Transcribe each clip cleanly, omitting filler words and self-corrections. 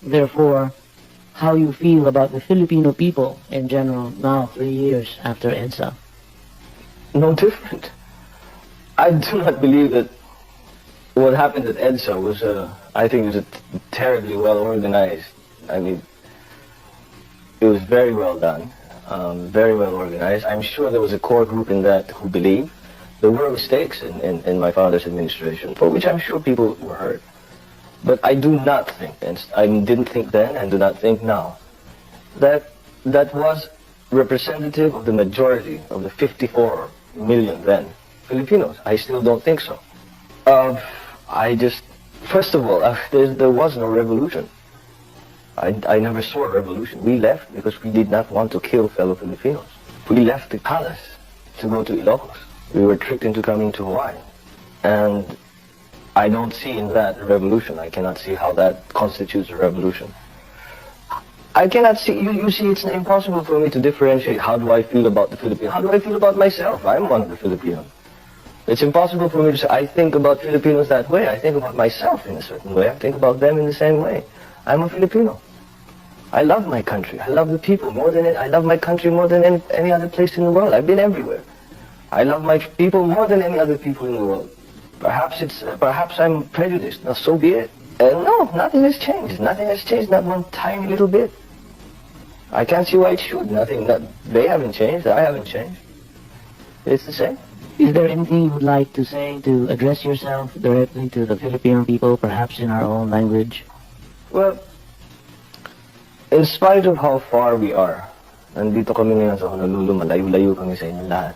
therefore, how you feel about the Filipino people in general now, 3 years after EDSA. No different. I do not believe that what happened at EDSA was, I think it was terribly well organized. I mean, it was very well done, very well organized. I'm sure there was a core group in that who believed. There were mistakes in my father's administration, for which I'm sure people were hurt. But I do not think, and I didn't think then and do not think now, that that was representative of the majority of the 54 million then Filipinos. I still don't think so. First of all, there was no revolution. I never saw a revolution. We left because we did not want to kill fellow Filipinos. We left the palace to go to Ilocos. We were tricked into coming to Hawaii. And I don't see in that a revolution. I cannot see how that constitutes a revolution. I cannot see, you see, it's impossible for me to differentiate how do I feel about the Filipinos. How do I feel about myself? I'm one of the Filipinos. It's impossible for me to say, I think about Filipinos that way. I think about myself in a certain way. I think about them in the same way. I'm a Filipino. I love my country. I love the people more than I love my country more than any other place in the world. I've been everywhere. I love my people more than any other people in the world. Perhaps I'm prejudiced. Now, so be it. No, nothing has changed. Nothing has changed, not one tiny little bit. I can't see why it should. They haven't changed. I haven't changed. It's the same. Is there anything you would like to say to address yourself directly to the Filipino people, perhaps in our own language? Well, in spite of how far we are, nandito kami ngayon sa Honolulu, malayo-layo kami sa inyo lahat.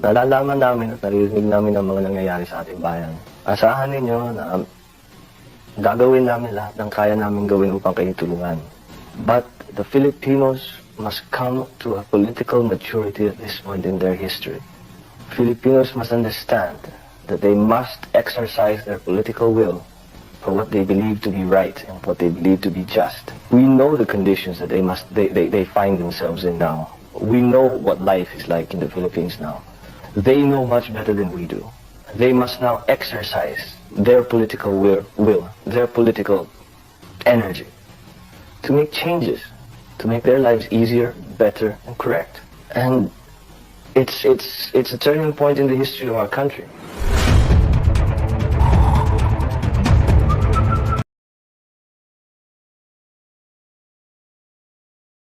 Nalalaman namin at naririnig namin ang mga nangyayari sa ating bayan. Asahan ninyo na gagawin namin lahat ng kaya namin gawin upang kayo tulungan. But the Filipinos must come to a political maturity at this point in their history. Filipinos must understand that they must exercise their political will for what they believe to be right and what they believe to be just. We know the conditions that they find themselves in now. We know what life is like in the Philippines now. They know much better than we do. They must now exercise their political will, their political energy to make changes, to make their lives easier, better, and correct. And it's a turning point in the history of our country.